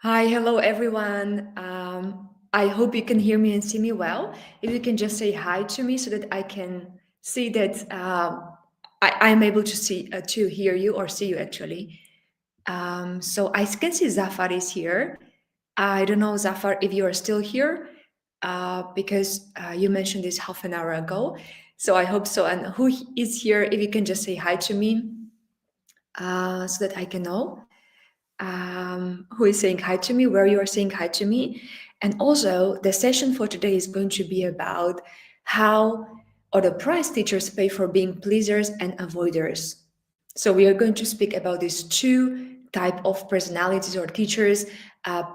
Hi, hello everyone. I hope you can hear me and see me well. If you can just say hi to me so that I can see that I'm able to see to hear you or see you actually. So I can see Zafar is here. I don't know, Zafar, if you are still here because you mentioned this half an hour ago. So I hope so. And who is here? If you can just say hi to me so that I can know who is saying hi to me, where you are saying hi to me. And also, the session for today is going to be about how or the price teachers pay for being pleasers and avoiders. So we are going to speak about these two type of personalities or teachers,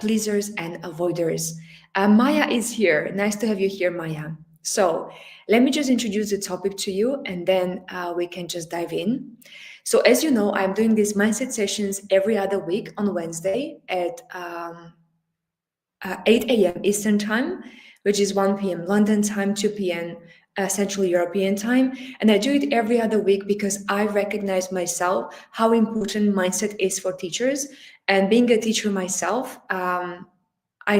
pleasers and avoiders. Maya is here. Nice to have you here, Maya. So let me just introduce the topic to you and then we can just dive in. So, as you know, I'm doing these mindset sessions every other week on Wednesday at 8 a.m. Eastern Time, which is 1 p.m. London time, 2 p.m. Central European Time. And I do it every other week because I recognize myself how important mindset is for teachers. And being a teacher myself, I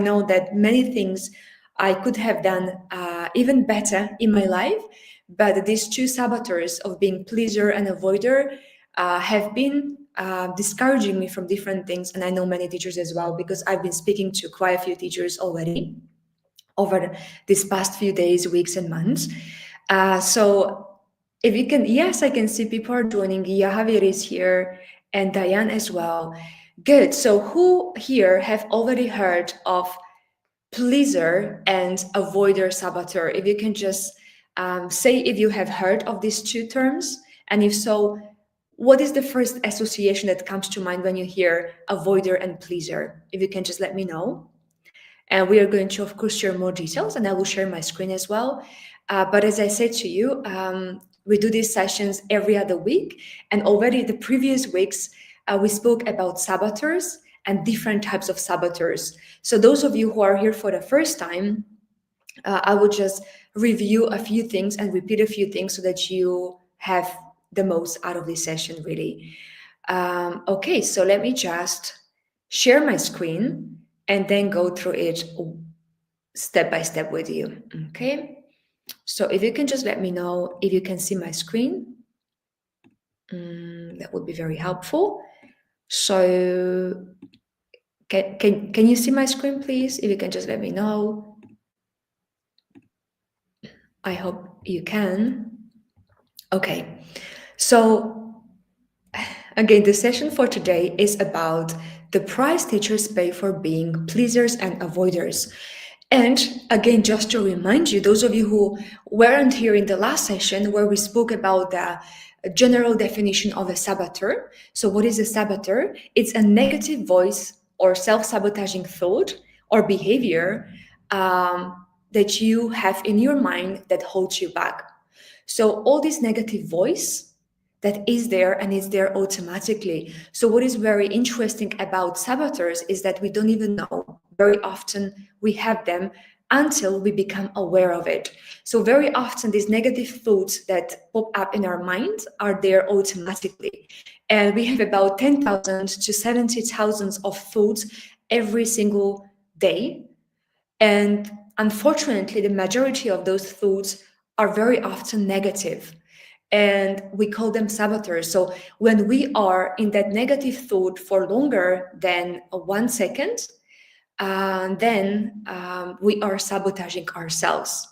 know that many things I could have done even better in my life, but these two saboteurs of being pleaser and avoider have been discouraging me from different things. And I know many teachers as well, because I've been speaking to quite a few teachers already over these past few days, weeks, and months. So if you can, yes, I can see people are joining. Javier is here and Diane as well. Good. So who here have already heard of pleaser and avoider saboteur? If you can just say if you have heard of these two terms, and if so, what is the first association that comes to mind when you hear avoider and pleaser? If you can just let me know. And we are going to, of course, share more details, and I will share my screen as well. But as I said to you, we do these sessions every other week, and already the previous weeks, we spoke about saboteurs and different types of saboteurs. So those of you who are here for the first time, I will just review a few things and repeat a few things so that you have the most out of this session, really. Okay, so let me just share my screen and then go through it step by step with you. Okay, so if you can just let me know if you can see my screen, that would be very helpful. So can you see my screen, please? If you can just let me know. I hope you can. Okay, so again, the session for today is about the price teachers pay for being pleasers and avoiders. And again, just to remind you, those of you who weren't here in the last session where we spoke about the general definition of a saboteur. So, what is a saboteur? It's a negative voice or self sabotaging thought or behavior that you have in your mind that holds you back. So, all this negative voice that is there and is there automatically. So, what is very interesting about saboteurs is that we don't even know. Very often we have them until we become aware of it. So, very often these negative thoughts that pop up in our mind are there automatically. And we have about 10,000 to 70,000 of thoughts every single day. And unfortunately, the majority of those thoughts are very often negative, and we call them saboteurs. So when we are in that negative thought for longer than 1 second, then we are sabotaging ourselves.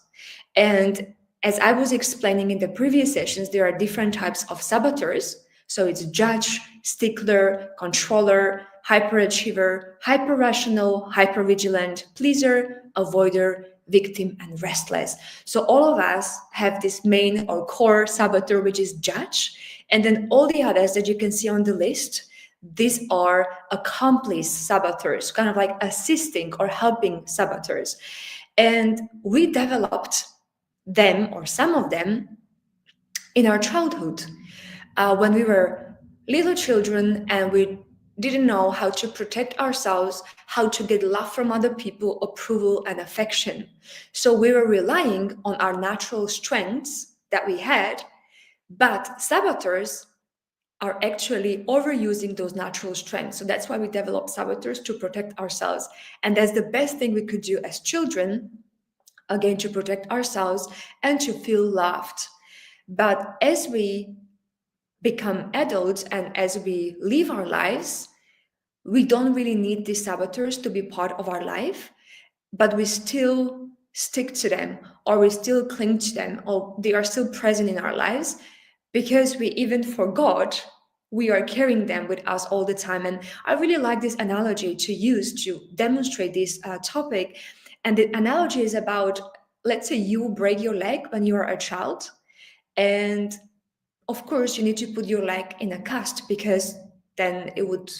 And as I was explaining in the previous sessions, there are different types of saboteurs. So it's judge, stickler, controller, hyperachiever, hyper-rational, hyper-vigilant, pleaser, avoider, victim, and restless. So all of us have this main or core saboteur, which is judge. And then all the others that you can see on the list, these are accomplice saboteurs, kind of like assisting or helping saboteurs. And we developed them or some of them in our childhood when we were little children and we didn't know how to protect ourselves, how to get love from other people, approval and affection. So we were relying on our natural strengths that we had, but saboteurs are actually overusing those natural strengths. So that's why we develop saboteurs, to protect ourselves. And that's the best thing we could do as children, again, to protect ourselves and to feel loved. But as we become adults and as we live our lives, we don't really need these saboteurs to be part of our life, but we still stick to them, or we still cling to them, or they are still present in our lives because we even forgot we are carrying them with us all the time. And I really like this analogy to use to demonstrate this topic. And the analogy is about, let's say you break your leg when you are a child, and of course you need to put your leg in a cast because then it would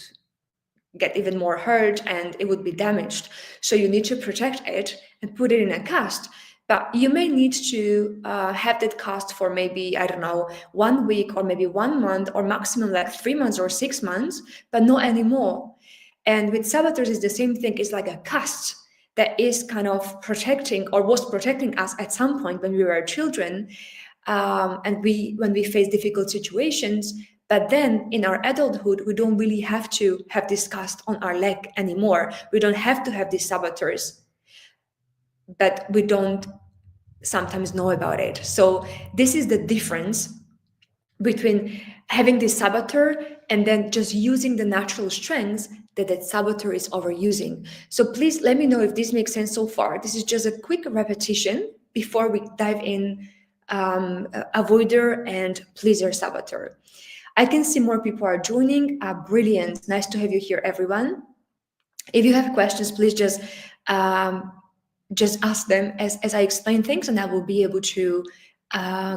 get even more hurt and it would be damaged. So you need to protect it and put it in a cast. But you may need to have that cast for maybe, I don't know, 1 week or maybe 1 month or maximum like 3 months or 6 months, but not anymore. And with saboteurs, it's the same thing. It's like a cast that is kind of protecting or was protecting us at some point when we were children. And when we face difficult situations, but then in our adulthood, we don't really have to have this cast on our leg anymore. We don't have to have these saboteurs, but we don't sometimes know about it. So this is the difference between having this saboteur and then just using the natural strengths that saboteur is overusing. So please let me know if this makes sense so far. This is just a quick repetition before we dive in avoider and pleaser saboteur. I can see more people are joining. Brilliant. Nice to have you here, everyone. If you have questions, please just ask them as I explain things, and I will be able to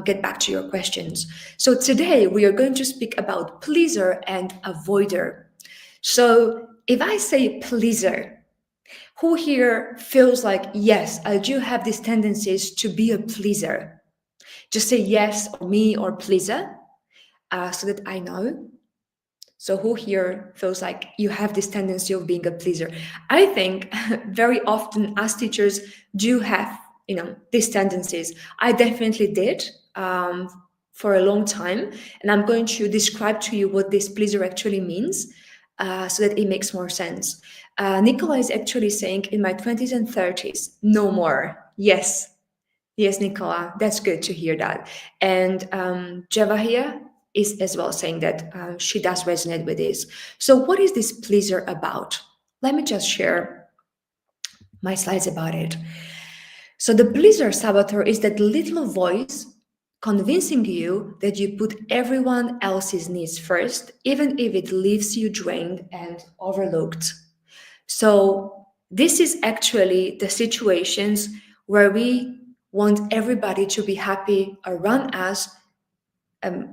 get back to your questions. So today we are going to speak about pleaser and avoider. So if I say pleaser, who here feels like, yes, I do have these tendencies to be a pleaser? Just say yes, or me, or pleaser, so that I know. So who here feels like you have this tendency of being a pleaser? I think very often as teachers do have, these tendencies. I definitely did for a long time. And I'm going to describe to you what this pleaser actually means so that it makes more sense. Nicola is actually saying in my 20s and 30s, no more. Yes. Yes, Nicola, that's good to hear that. And Javahia is as well saying that she does resonate with this. So what is this pleaser about? Let me just share my slides about it. So the pleaser saboteur is that little voice convincing you that you put everyone else's needs first, even if it leaves you drained and overlooked. So this is actually the situations where we want everybody to be happy around us.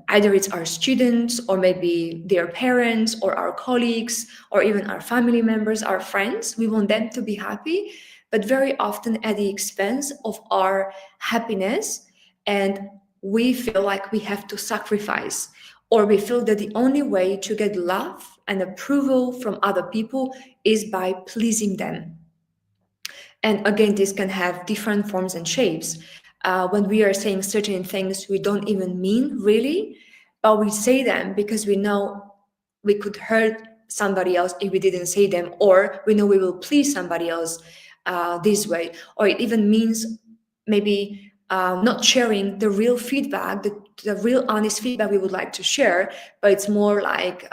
Either it's our students or maybe their parents or our colleagues or even our family members, our friends. We want them to be happy, but very often at the expense of our happiness. And we feel like we have to sacrifice, or we feel that the only way to get love and approval from other people is by pleasing them. And again, this can have different forms and shapes. When we are saying certain things we don't even mean really, but we say them because we know we could hurt somebody else if we didn't say them, or we know we will please somebody else this way. Or it even means maybe not sharing the real feedback, the real honest feedback we would like to share, but it's more like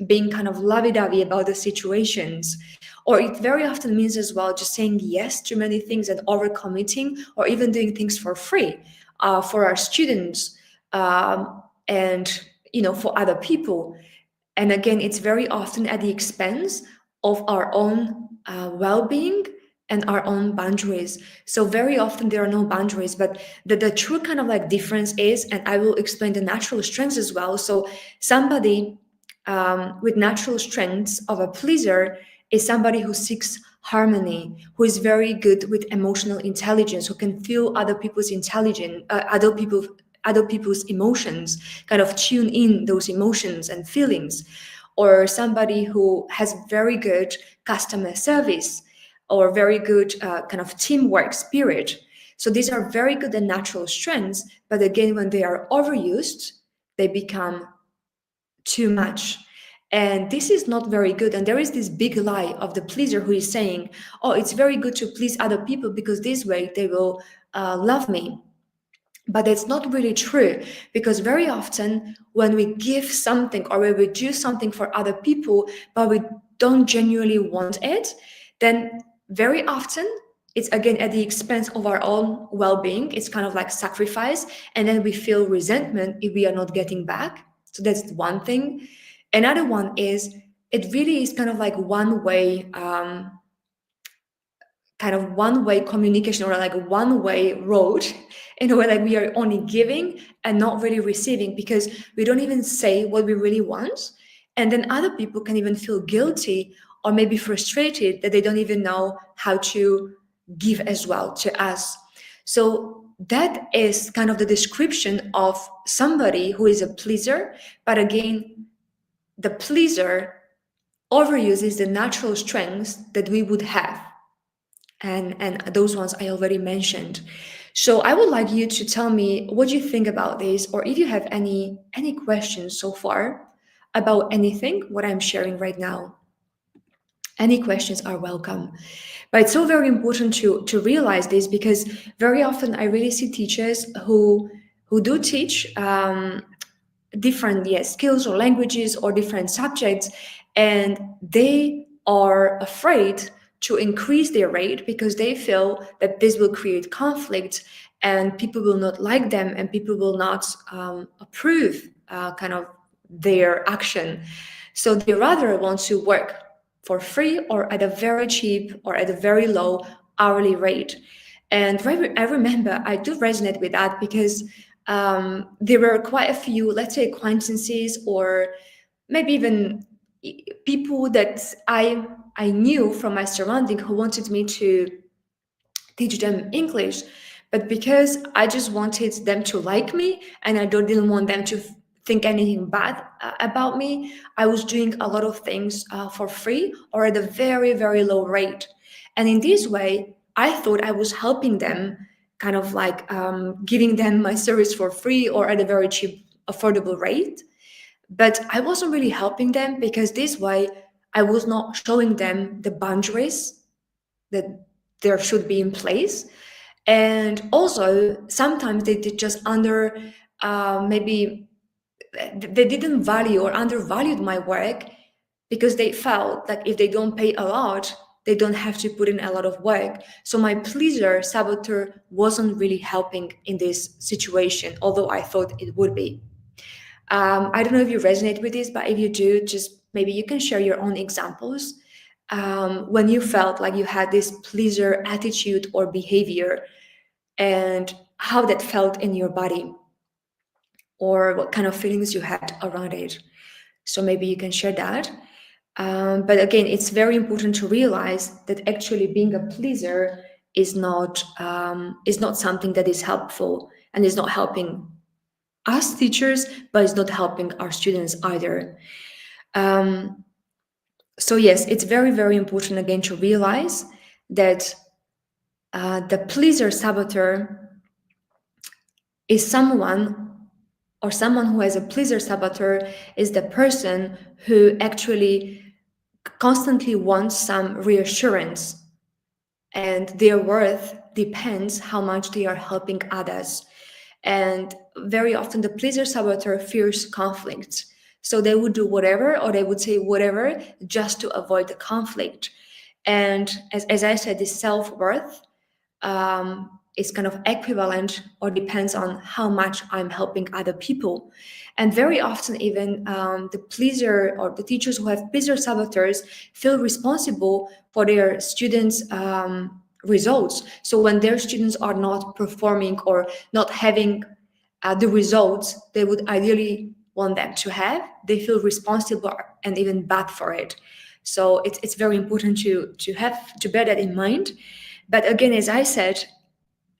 being kind of lovey-dovey about the situations. Or it very often means as well just saying yes to many things and overcommitting, or even doing things for free for our students and for other people. And again, it's very often at the expense of our own well-being and our own boundaries. So very often there are no boundaries, but the true kind of like difference is, and I will explain the natural strengths as well. So somebody with natural strengths of a pleaser is somebody who seeks harmony, who is very good with emotional intelligence, who can feel other people's intelligence, other people's emotions, kind of tune in those emotions and feelings, or somebody who has very good customer service or very good kind of teamwork spirit. So these are very good and natural strengths, but again, when they are overused, they become too much. And this is not very good. And there is this big lie of the pleaser who is saying, oh, it's very good to please other people because this way they will love me. But it's not really true, because very often when we give something or when we do something for other people, but we don't genuinely want it, then very often it's again at the expense of our own well-being. It's kind of like sacrifice, and then we feel resentment if we are not getting back. So that's one thing. Another one is, it really is kind of like one way communication, or like a one way road, in a way, like we are only giving and not really receiving, because we don't even say what we really want, and then other people can even feel guilty or maybe frustrated that they don't even know how to give as well to us. So that is kind of the description of somebody who is a pleaser. But again, the pleaser overuses the natural strengths that we would have, and those ones I already mentioned. So I would like you to tell me what you think about this, or if you have any questions so far about anything what I'm sharing right now. Any questions are welcome. But it's so very important to realize this, because very often I really see teachers who do teach different skills or languages or different subjects, and they are afraid to increase their rate because they feel that this will create conflict and people will not like them and people will not approve kind of their action. So they rather want to work for free or at a very cheap or at a very low hourly rate. And I remember I do resonate with that, because there were quite a few, let's say, acquaintances or maybe even people that I knew from my surrounding who wanted me to teach them English, but because I just wanted them to like me and didn't want them to think anything bad about me, I was doing a lot of things for free or at a very, very low rate. And in this way, I thought I was helping them, kind of like giving them my service for free or at a very cheap, affordable rate. But I wasn't really helping them, because this way I was not showing them the boundaries that there should be in place. And also sometimes they did just maybe they didn't value or undervalued my work, because they felt like if they don't pay a lot, they don't have to put in a lot of work. So my pleaser saboteur wasn't really helping in this situation, although I thought it would be. I don't know if you resonate with this, but if you do, just maybe you can share your own examples when you felt like you had this pleaser attitude or behavior, and how that felt in your body, or what kind of feelings you had around it. So maybe you can share that. But again, it's very important to realize that actually being a pleaser is not something that is helpful and is not helping us teachers, but it's not helping our students either. So yes, it's very, very important again to realize that the pleaser saboteur is someone who has a pleaser saboteur is the person who actually constantly wants some reassurance, and their worth depends how much they are helping others. And very often the pleaser saboteur fears conflict, so they would do whatever, or they would say whatever, just to avoid the conflict. And as I said, this self-worth is kind of equivalent or depends on how much I'm helping other people. And very often, even the pleaser or the teachers who have pleaser saboteurs feel responsible for their students' results. So when their students are not performing or not having the results they would ideally want them to have, they feel responsible and even bad for it. So it's very important to bear that in mind. But again, as I said,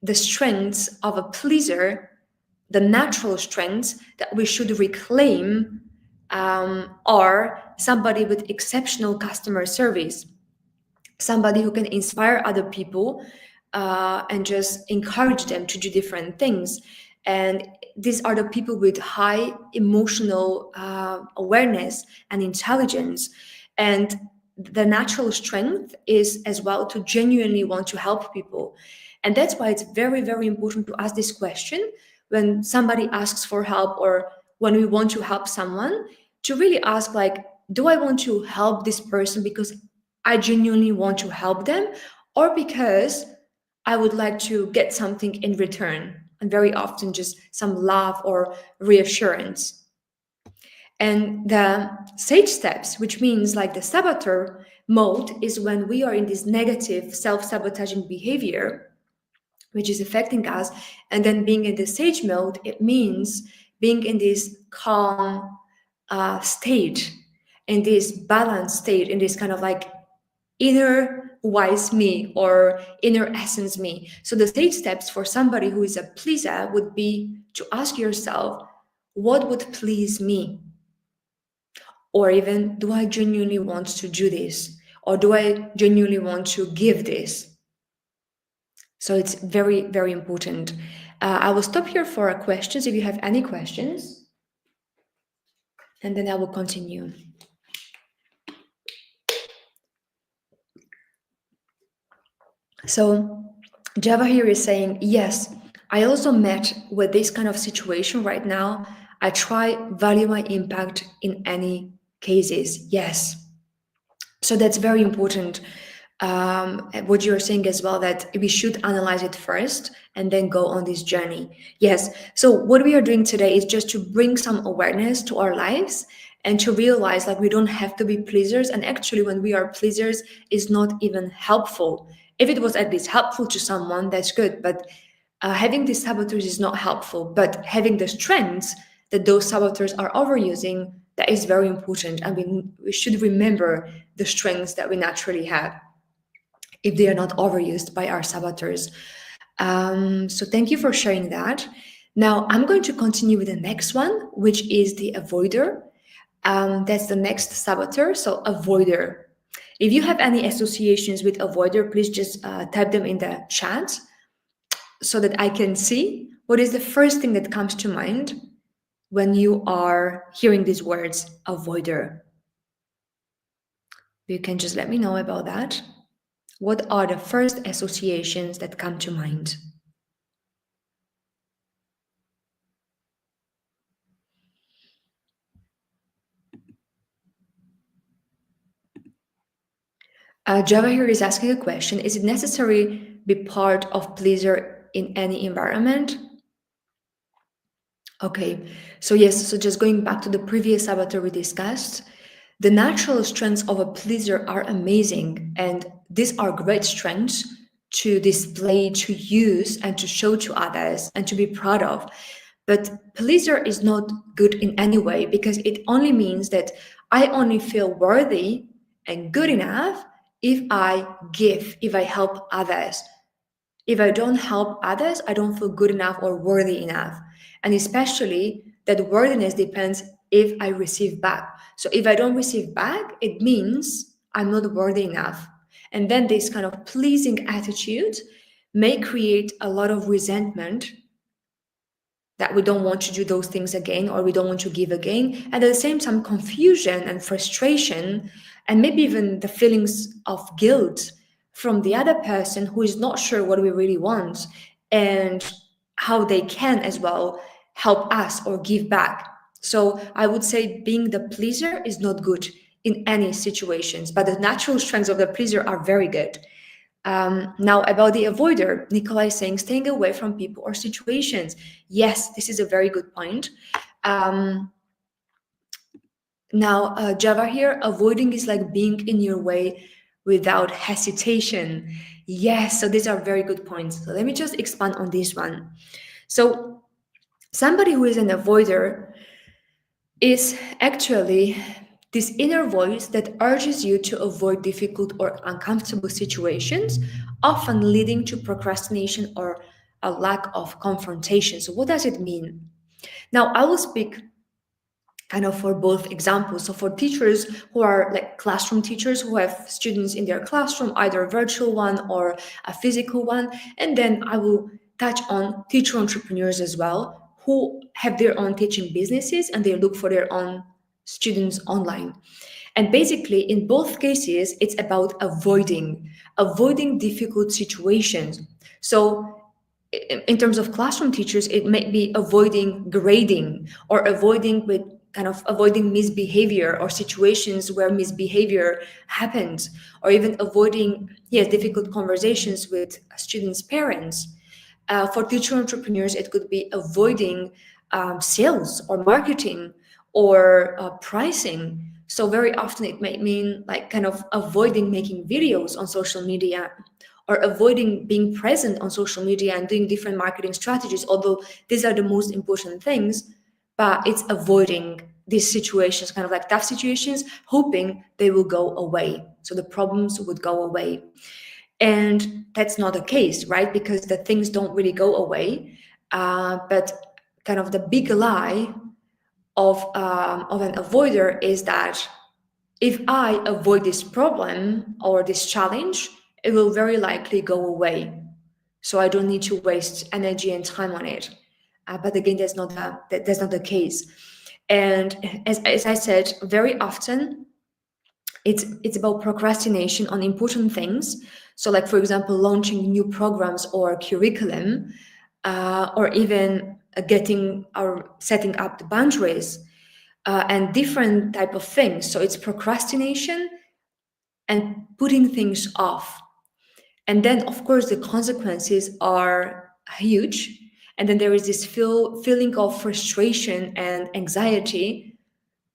the strengths of a pleaser, the natural strengths that we should reclaim, are somebody with exceptional customer service, somebody who can inspire other people and just encourage them to do different things. And these are the people with high emotional awareness and intelligence. And the natural strength is as well to genuinely want to help people. And that's why it's very, very important to ask this question when somebody asks for help, or when we want to help someone, to really ask, like, do I want to help this person because I genuinely want to help them, or because I would like to get something in return? And very often just some love or reassurance. And the sage steps, which means like the saboteur mode, is when we are in this negative self sabotaging behavior, which is affecting us. And then being in the sage mode, it means being in this calm state, in this balanced state, in this kind of like inner wise me or inner essence me. So the stage steps for somebody who is a pleaser would be to ask yourself, what would please me? Or even, do I genuinely want to do this? Or do I genuinely want to give this? So it's very, very important. I will stop here for questions if you have any questions, and then I will continue. So Java here is saying, yes, I also met with this kind of situation right now. I try value my impact in any cases. Yes. So that's very important. What you're saying as well, that we should analyze it first and then go on this journey. Yes. So what we are doing today is just to bring some awareness to our lives and to realize like we don't have to be pleasers. And actually, when we are pleasers, is not even helpful. If it was at least helpful to someone, that's good. But having these saboteurs is not helpful. But having the strengths that those saboteurs are overusing, that is very important. And we should remember the strengths that we naturally have if they are not overused by our saboteurs. So thank you for sharing that. Now I'm going to continue with the next one, which is the avoider. That's the next saboteur. So avoider. If you have any associations with avoider, please just type them in the chat so that I can see what is the first thing that comes to mind when you are hearing these words, avoider. You can just let me know about that. What are the first associations that come to mind? Java here is asking a question. Is it necessary be part of pleaser in any environment? Okay, so yes, so just going back to the previous saboteur we discussed, the natural strengths of a pleaser are amazing, and these are great strengths to display, to use, and to show to others, and to be proud of. But pleaser is not good in any way, because it only means that I only feel worthy and good enough if I give, if I help others. If I don't help others, I don't feel good enough or worthy enough. And especially that worthiness depends if I receive back. So if I don't receive back, it means I'm not worthy enough. And then this kind of pleasing attitude may create a lot of resentment, that we don't want to do those things again, or we don't want to give again. And at the same time, confusion and frustration, and maybe even the feelings of guilt from the other person who is not sure what we really want and how they can as well help us or give back. So I would say being the pleaser is not good in any situations, but the natural strengths of the pleaser are very good. Now, about the avoider, Nikolai is saying staying away from people or situations. Yes, this is a very good point. Now, Java here, avoiding is like being in your way without hesitation. Yes, so these are very good points. So let me just expand on this one. So somebody who is an avoider is actually this inner voice that urges you to avoid difficult or uncomfortable situations, often leading to procrastination or a lack of confrontation. So, what does it mean? Now, I will speak kind of for both examples. So, for teachers who are like classroom teachers who have students in their classroom, either a virtual one or a physical one, and then I will touch on teacher entrepreneurs as well, who have their own teaching businesses and they look for their own students online. And basically, in both cases, it's about avoiding difficult situations. So in terms of classroom teachers, it may be avoiding grading or avoiding misbehavior or situations where misbehavior happens, or even avoiding difficult conversations with students' parents. For teacher entrepreneurs, it could be avoiding sales or marketing or pricing. So very often it may mean like kind of avoiding making videos on social media or avoiding being present on social media and doing different marketing strategies, although these are the most important things, but it's avoiding these situations, kind of like tough situations, hoping they will go away. So the problems would go away. And that's not the case, right? Because the things don't really go away. But kind of the big lie of an avoider is that if I avoid this problem or this challenge, it will very likely go away. So I don't need to waste energy and time on it. But again, that's not the case. And as I said, very often it's about procrastination on important things. So, like for example, launching new programs or curriculum, or even getting or setting up the boundaries and different type of things. So it's procrastination and putting things off. And then, of course, the consequences are huge. And then there is this feeling of frustration and anxiety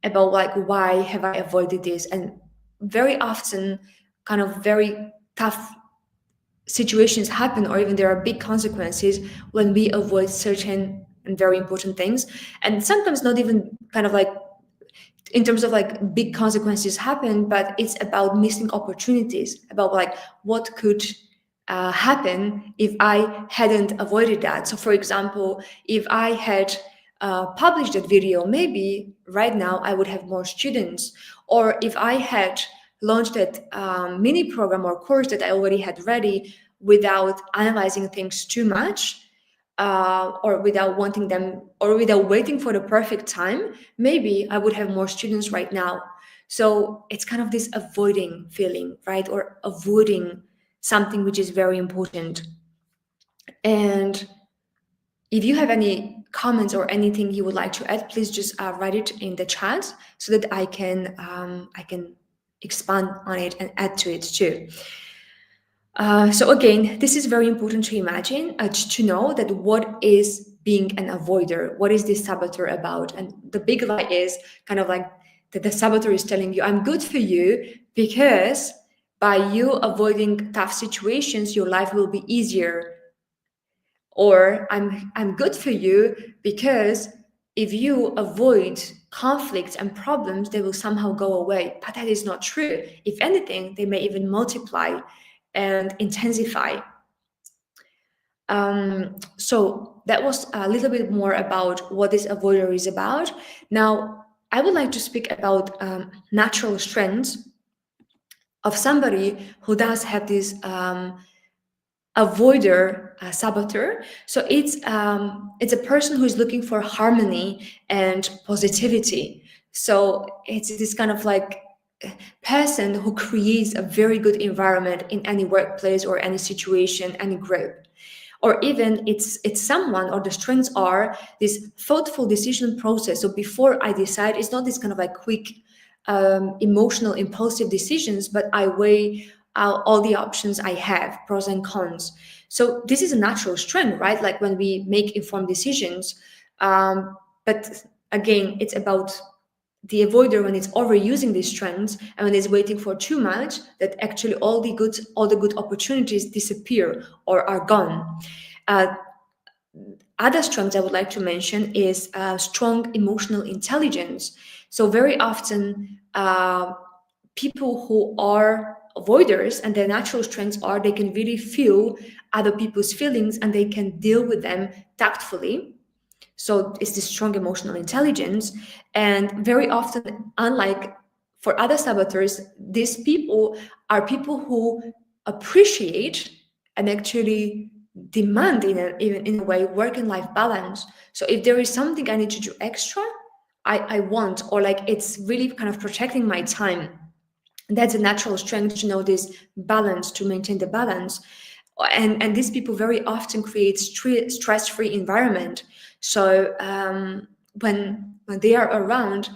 about like, why have I avoided this? And very often, kind of very tough situations happen, or even there are big consequences when we avoid certain and very important things. And sometimes not even kind of like in terms of like big consequences happen, but it's about missing opportunities, about like what could happen if I hadn't avoided that. So, for example, if I had published that video, maybe right now I would have more students. Or if I had launched that mini program or course that I already had ready without analyzing things too much, or without wanting them or without waiting for the perfect time, maybe I would have more students right now. So it's kind of this avoiding feeling, right? Or avoiding something which is very important. And if you have any comments or anything you would like to add, please just write it in the chat so that I can expand on it and add to it too. So again, this is very important to imagine, to know that what is being an avoider, what is this saboteur about? And the big lie is kind of like that the saboteur is telling you, I'm good for you because by you avoiding tough situations, your life will be easier. Or I'm good for you because if you avoid conflicts and problems, they will somehow go away. But that is not true. If anything, they may even multiply and intensify. So that was a little bit more about what this avoider is about. Now, I would like to speak about natural strengths of somebody who does have this avoider saboteur. So it's a person who is looking for harmony and positivity. So it's this kind of like person who creates a very good environment in any workplace or any situation, any group. Or even it's someone, or the strengths are this thoughtful decision process. So before I decide, it's not this kind of like quick emotional impulsive decisions, but I weigh all the options I have, pros and cons. So this is a natural strength, right? Like when we make informed decisions. But again, it's about the avoider when it's overusing these strengths and when it's waiting for too much, that actually all the good opportunities disappear or are gone. Uh, Other strengths I would like to mention is strong emotional intelligence. So very often people who are avoiders, and their natural strengths are they can really feel other people's feelings and they can deal with them tactfully. So it's this strong emotional intelligence. And very often, unlike for other saboteurs, these people are people who appreciate and actually demand even in a way work and life balance. So if there is something I need to do extra, I want, or like it's really kind of protecting my time, that's a natural strength to know this balance, to maintain the balance. And these people very often create stress-free environment. So when they are around,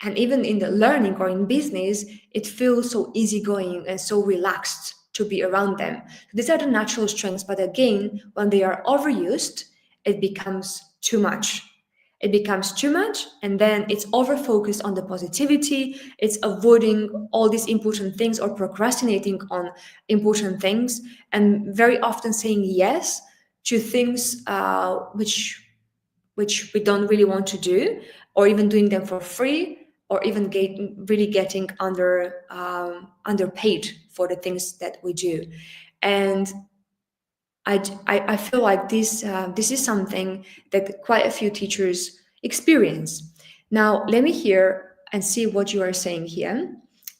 and even in the learning or in business, it feels so easygoing and so relaxed to be around them. These are the natural strengths, but again, when they are overused, it becomes too much. It becomes too much, and then it's over focused on the positivity, it's avoiding all these important things or procrastinating on important things, and very often saying yes to things which we don't really want to do, or even doing them for free, or even really getting underpaid for the things that we do. And I feel like this is something that quite a few teachers experience. Now, let me hear and see what you are saying here.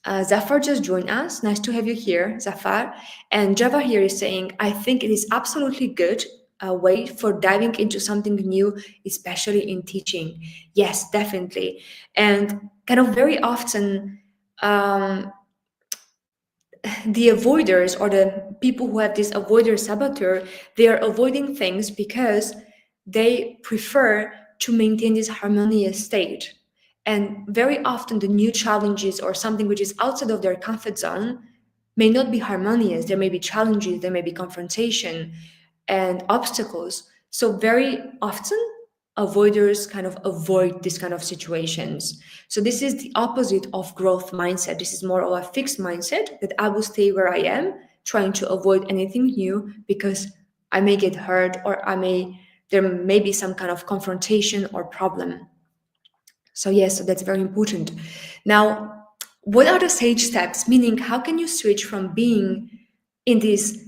Zafar just joined us. Nice to have you here, Zafar. And Java here is saying, I think it is absolutely good a way for diving into something new, especially in teaching. Yes, definitely. And kind of very often, um, the avoiders or the people who have this avoider saboteur, they are avoiding things because they prefer to maintain this harmonious state. And very often the new challenges or something which is outside of their comfort zone may not be harmonious. There may be challenges, there may be confrontation and obstacles. So very often avoiders kind of avoid this kind of situations. So this is the opposite of growth mindset. This is more of a fixed mindset that I will stay where I am, trying to avoid anything new because I may get hurt, or there may be some kind of confrontation or problem. So yes, so that's very important. Now, what are the sage steps? Meaning, how can you switch from being in this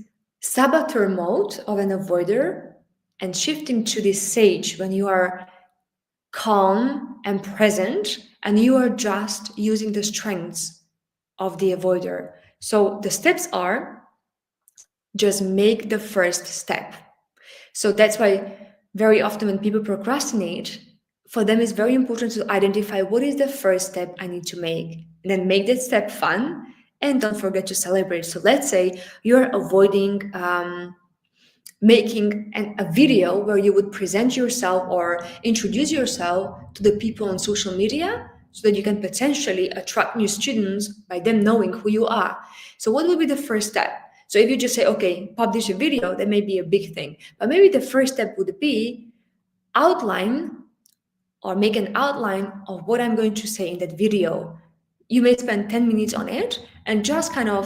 saboteur mode of an avoider and shifting to this sage when you are calm and present and you are just using the strengths of the avoider? So the steps are just make the first step. So that's why very often when people procrastinate, for them it's very important to identify what is the first step I need to make, and then make that step fun, and don't forget to celebrate. So let's say you're avoiding making a video where you would present yourself or introduce yourself to the people on social media so that you can potentially attract new students by them knowing who you are. So what would be the first step? So if you just say, okay, publish a video, that may be a big thing. But maybe the first step would be outline or make an outline of what I'm going to say in that video. You may spend 10 minutes on it and just kind of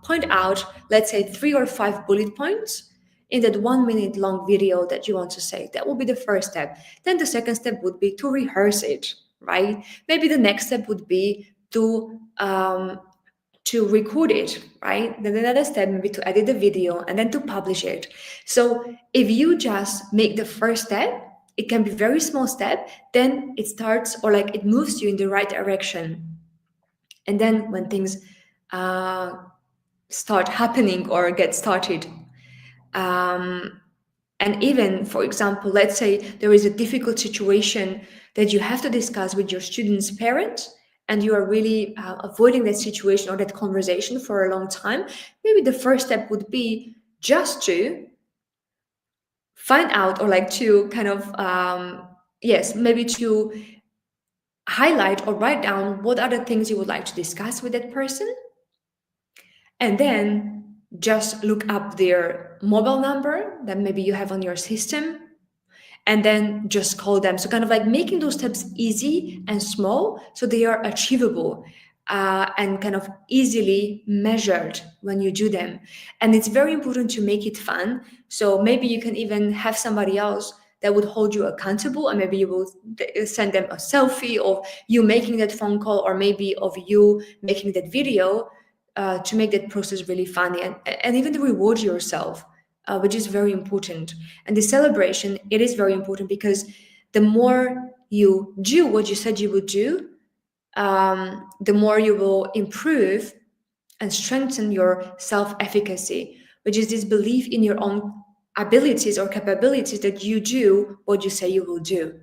point out, let's say, 3 or 5 bullet points in that 1 minute long video that you want to say. That will be the first step. Then the second step would be to rehearse it, right? Maybe the next step would be to record it, right? Then another step maybe to edit the video and then to publish it. So if you just make the first step, it can be very small step, then it starts, or like it moves you in the right direction. And then when things start happening or get started, and even, for example, let's say there is a difficult situation that you have to discuss with your student's parents, and you are really avoiding that situation or that conversation for a long time, maybe the first step would be just to find out, or like to kind of, yes, maybe to highlight or write down what are the things you would like to discuss with that person. And then just look up their mobile number that maybe you have on your system, and then just call them. So kind of like making those steps easy and small so they are achievable and kind of easily measured when you do them. And it's very important to make it fun. So maybe you can even have somebody else that would hold you accountable, and maybe you will send them a selfie of you making that phone call, or maybe of you making that video to make that process really funny, and even to reward yourself, which is very important. And the celebration, it is very important because the more you do what you said you would do, the more you will improve and strengthen your self-efficacy, which is this belief in your own abilities or capabilities that you do what you say you will do,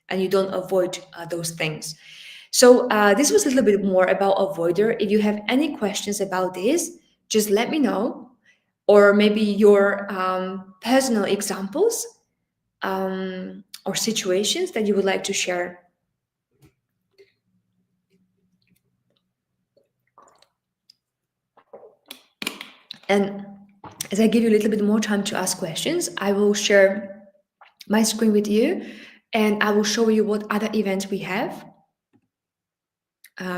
and you don't avoid those things. So this was a little bit more about avoider. If you have any questions about this, just let me know, or maybe your personal examples or situations that you would like to share. And as I give you a little bit more time to ask questions, I will share my screen with you, and I will show you what other events we have.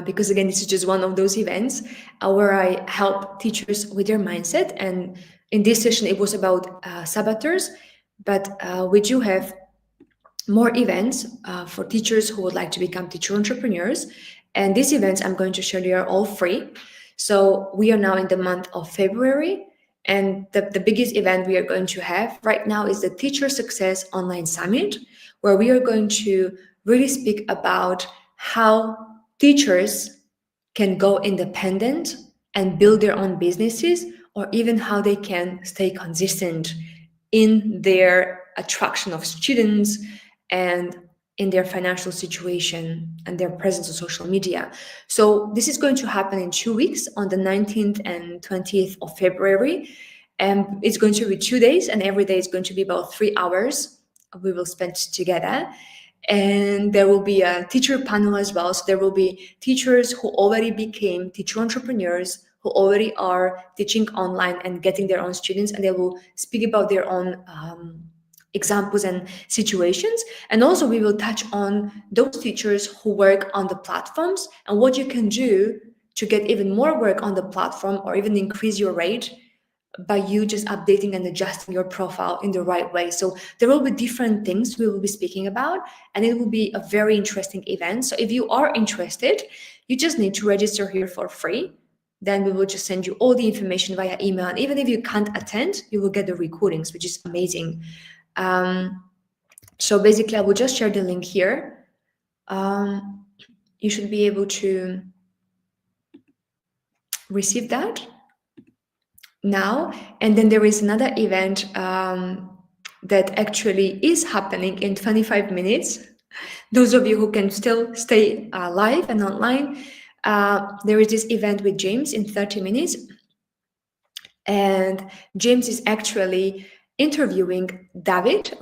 Because again, this is just one of those events where I help teachers with their mindset. And in this session, it was about saboteurs, but we do have more events for teachers who would like to become teacher entrepreneurs. And these events I'm going to share, they are all free. So we are now in the month of February, and the biggest event we are going to have right now is the Teacher Success Online Summit, where we are going to really speak about how teachers can go independent and build their own businesses, or even how they can stay consistent in their attraction of students and in their financial situation and their presence on social media. So this is going to happen in 2 weeks, on the 19th and 20th of February. And it's going to be 2 days, and every day is going to be about 3 hours we will spend together. And there will be a teacher panel as well. So there will be teachers who already became teacher entrepreneurs, who already are teaching online and getting their own students, and they will speak about their own examples and situations. And also we will touch on those teachers who work on the platforms and what you can do to get even more work on the platform, or even increase your rate by you just updating and adjusting your profile in the right way. So there will be different things we will be speaking about, and it will be a very interesting event. So if you are interested, you just need to register here for free. Then we will just send you all the information via email. And even if you can't attend, you will get the recordings, which is amazing. So basically, I will just share the link here. You should be able to receive that now. And then there is another event that actually is happening in 25 minutes. Those of you who can still stay live and online, there is this event with James in 30 minutes. And James is actually interviewing David,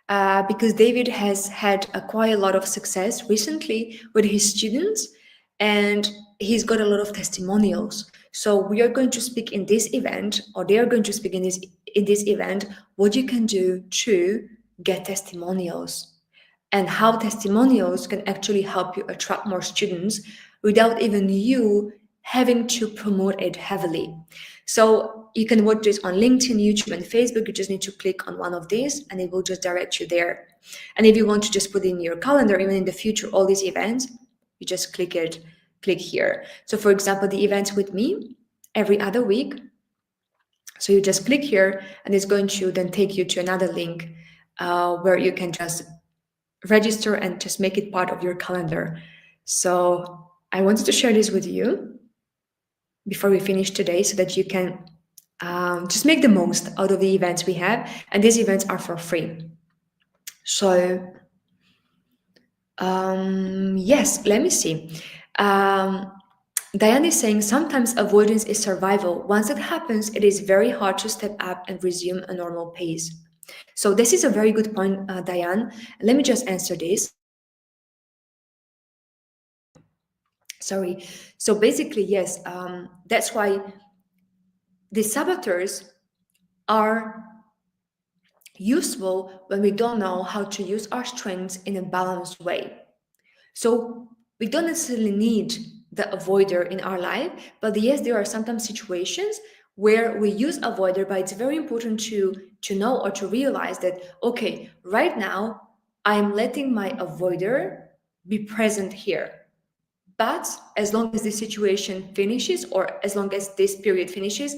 because David has had quite a lot of success recently with his students, and he's got a lot of testimonials. So we are going to speak in this event, or they are going to speak in this event, what you can do to get testimonials, and how testimonials can actually help you attract more students without even you having to promote it heavily. So you can watch this on LinkedIn, YouTube, and Facebook. You just need to click on one of these, and it will just direct you there. And if you want to just put in your calendar, even in the future, all these events, you just click here. So for example, the events with me every other week. So you just click here, and it's going to then take you to another link where you can just register and just make it part of your calendar. So I wanted to share this with you before we finish today, so that you can just make the most out of the events we have. And these events are for free. So yes, let me see. Diane is saying sometimes avoidance is survival. Once it happens, it is very hard to step up and resume a normal pace. So this is a very good point, Diane. Let me just answer this. Sorry. So basically, yes, that's why the saboteurs are useful when we don't know how to use our strengths in a balanced way. So we don't necessarily need the avoider in our life, but yes, there are sometimes situations where we use avoider, but it's very important to know or to realize that, okay, right now I'm letting my avoider be present here. But as long as this situation finishes, or as long as this period finishes,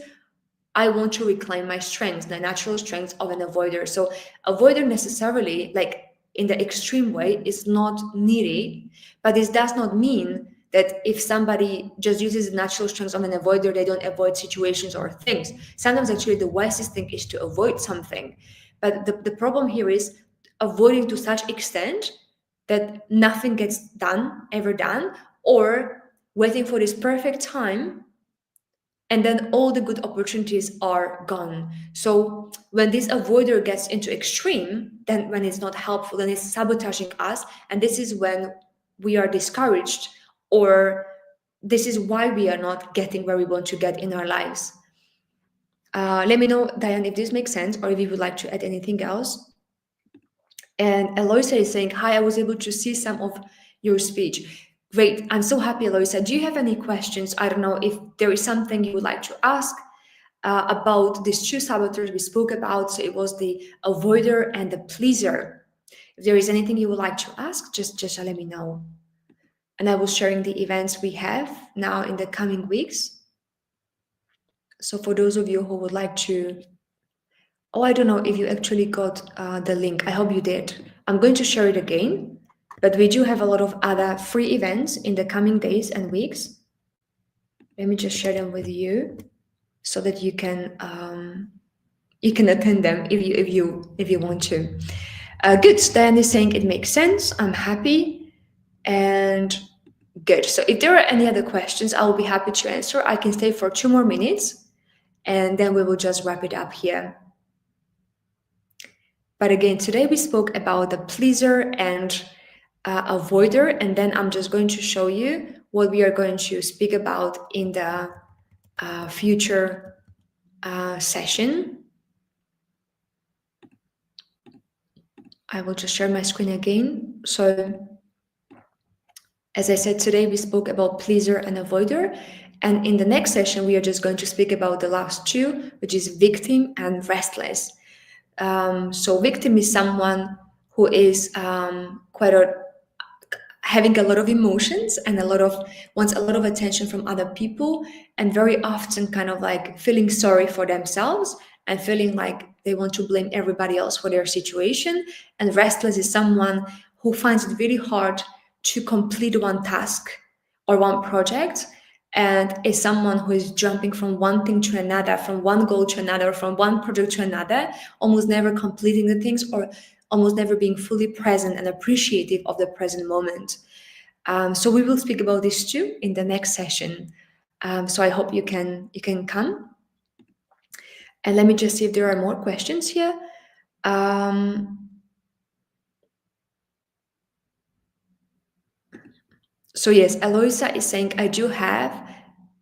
I want to reclaim my strengths, the natural strengths of an avoider. So avoider necessarily, like in the extreme way, is not needy, but this does not mean that if somebody just uses the natural strengths of an avoider, they don't avoid situations or things. Sometimes actually the wisest thing is to avoid something. But the problem here is avoiding to such extent that nothing gets ever done, or waiting for this perfect time and then all the good opportunities are gone. So when this avoider gets into extreme, then when it's not helpful, then it's sabotaging us, and this is when we are discouraged, or this is why we are not getting where we want to get in our lives. Let me know, Diane, if this makes sense, or if you would like to add anything else. And Eloisa is saying, hi, I was able to see some of your speech. Great, I'm so happy, Eloisa. Do you have any questions? I don't know if there is something you would like to ask about these two saboteurs we spoke about. So it was the avoider and the pleaser. If there is anything you would like to ask, just let me know. And I will sharing the events we have now in the coming weeks. So for those of you who would like to, oh, I don't know if you actually got the link. I hope you did. I'm going to share it again, but we do have a lot of other free events in the coming days and weeks. Let me just share them with you so that you can attend them if you want to. Good. Diane is saying it makes sense. I'm happy and good. So if there are any other questions, I will be happy to answer. I can stay for 2 more minutes and then we will just wrap it up here. But again, today we spoke about the pleaser and avoider, and then I'm just going to show you what we are going to speak about in the future session. I will just share my screen again. So, as I said, today we spoke about pleaser and avoider, and in the next session we are just going to speak about the last two, which is victim and restless. So victim is someone who is having a lot of emotions and wants a lot of attention from other people, and very often kind of like feeling sorry for themselves and feeling like they want to blame everybody else for their situation. And restless is someone who finds it really hard to complete one task or one project, and is someone who is jumping from one thing to another, from one goal to another, from one project to another, almost never completing the things, or almost never being fully present and appreciative of the present moment. So we will speak about this too in the next session. So I hope you can come. And let me just see if there are more questions here. So yes, Eloisa is saying, I do have,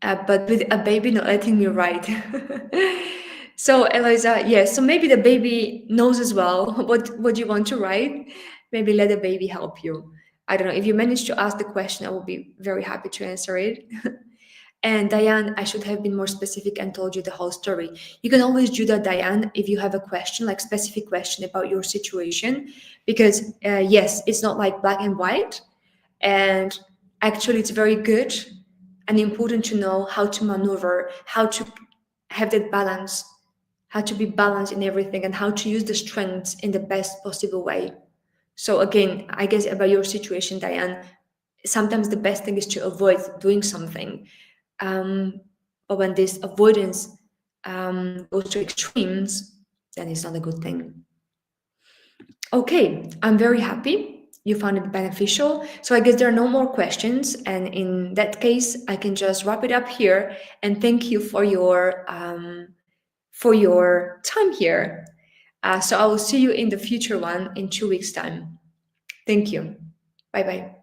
but with a baby not letting me write. So Eloisa, yes, so maybe the baby knows as well what you want to write. Maybe let the baby help you. I don't know. If you manage to ask the question, I will be very happy to answer it. And Diane, I should have been more specific and told you the whole story. You can always do that, Diane, if you have a question, like specific question about your situation, because yes, it's not like black and white. And actually, it's very good and important to know how to maneuver, how to have that balance, how to be balanced in everything, and how to use the strengths in the best possible way. So again, I guess about your situation, Diane, sometimes the best thing is to avoid doing something. But when this avoidance goes to extremes, then it's not a good thing. Okay, I'm very happy you found it beneficial. So I guess there are no more questions. And in that case, I can just wrap it up here. And thank you for your time here. So I will see you in the future one in 2 weeks' time. Thank you. Bye-bye.